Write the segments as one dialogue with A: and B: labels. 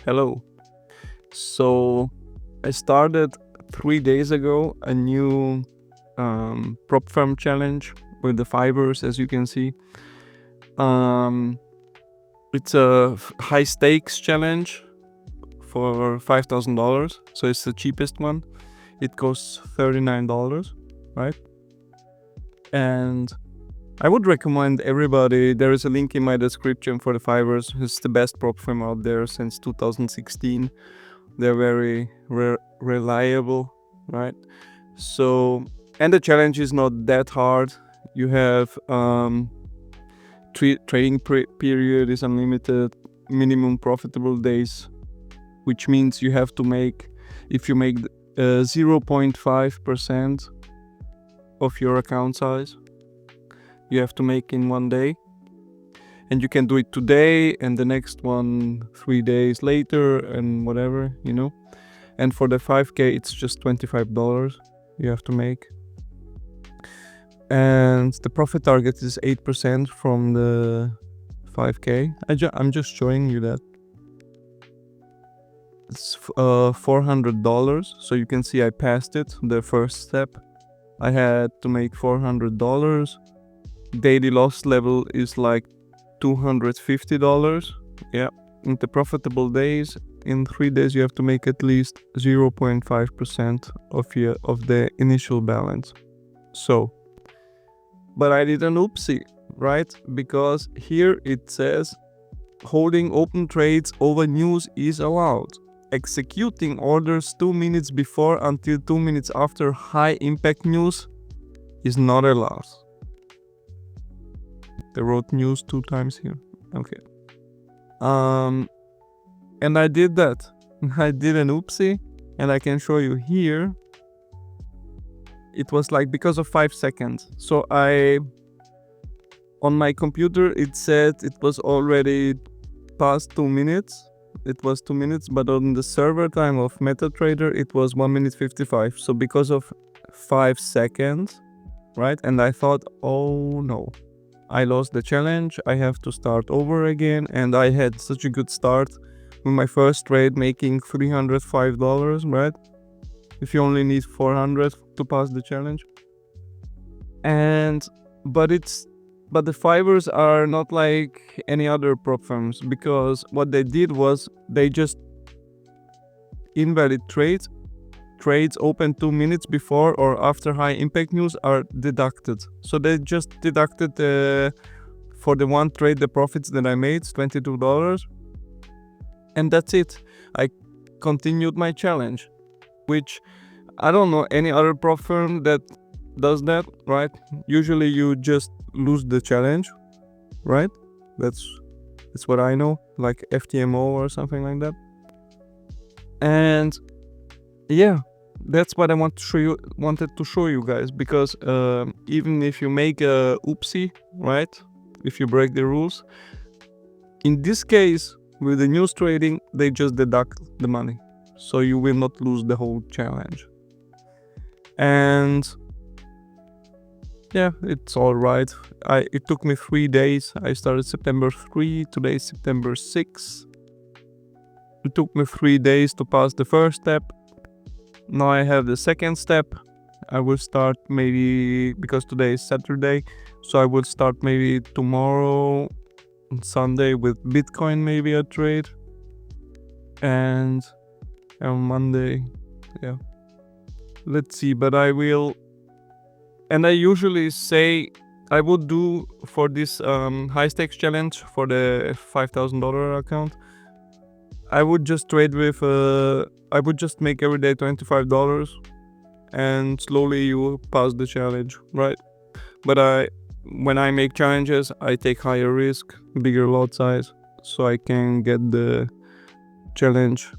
A: Hello. So I started 3 days ago a new prop firm challenge with the fibers, as you can see. It's a high stakes challenge for $5,000. So it's the cheapest one. It costs $39, right? And I would recommend everybody. There is a link in my description for the fibers. It's the best prop firm out there since 2016. They're very reliable, right? So, and the challenge is not that hard. You have trading period is unlimited, minimum profitable days, which means you have to make, if you make 0.5% of your account size, you have to make in one day. And you can do it today and the next one 3 days later and whatever, And for the 5K, it's just $25 you have to make. And the profit target is 8% from the 5K. I'm just showing you that. It's $400. So you can see I passed it, the first step. I had to make $400. Daily loss level is like $250. Yeah. In the profitable days, in 3 days you have to make at least 0.5% of the initial balance. So, but I did an oopsie, right? Because here it says holding open trades over news is allowed. Executing orders 2 minutes before until 2 minutes after high impact news is not allowed. They wrote news 2 times here. Okay. And I did that. I did an oopsie, and I can show you here. It was like because of 5 seconds. So on my computer, it said it was already past 2 minutes. It was 2 minutes, but on the server time of MetaTrader, it was 1 minute 55. So because of 5 seconds, right? And I thought, oh no, I lost the challenge. I have to start over again. And I had such a good start with my first trade making $305, right? If you only need 400 to pass the challenge. But the fibers are not like any other prop firms, because what they did was they just invalid trades open 2 minutes before or after high impact news are deducted. So they just deducted for the one trade the profits that I made, $22, and that's it. I continued my challenge, which I don't know any other prop firm that does that, right? Usually you just lose the challenge, right? That's what I know, like FTMO or something like that. And yeah, that's what I wanted to show you guys, because even if you make a oopsie, right? If you break the rules, in this case with the news trading, they just deduct the money, so you will not lose the whole challenge. And yeah, it's all right. It took me 3 days. I started September 3. Today is September 6. It took me 3 days to pass the first step. Now I have the second step. I will start maybe, because today is Saturday, so I will start maybe tomorrow on Sunday with Bitcoin, maybe a trade. And on Monday, yeah. Let's see, but I will. And I usually say I would do for this high stakes challenge for the $5,000 account, I would just trade with, I would just make every day $25 and slowly you pass the challenge, right? But when I make challenges, I take higher risk, bigger lot size, so I can get the challenge.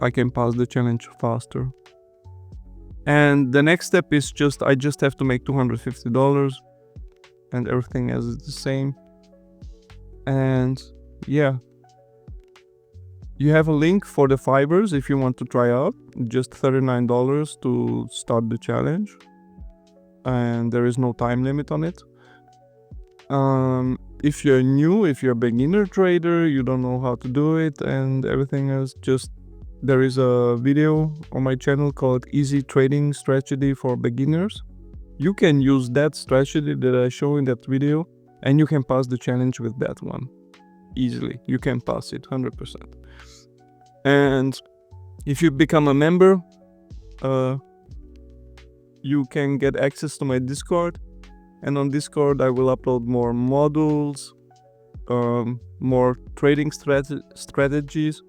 A: I can pass the challenge faster. And the next step is I just have to make $250 and everything else is the same. And yeah, you have a link for the fibers if you want to try out. Just $39 to start the challenge, and there is no time limit on it. if you're new, if you're a beginner trader, you don't know how to do it and everything else, just there is a video on my channel called Easy Trading Strategy for Beginners. You can use that strategy that I show in that video and you can pass the challenge with that one easily. You can pass it 100%. And if you become a member, you can get access to my Discord, and on Discord I will upload more modules, more trading strategies,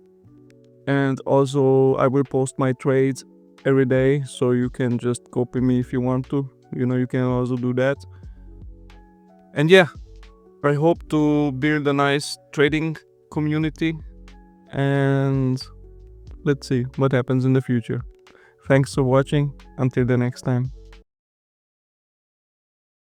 A: and also I will post my trades every day, so you can just copy me if you want to. You can also do that. And yeah, I hope to build a nice trading community, and let's see what happens in the future. Thanks for watching. Until the next time.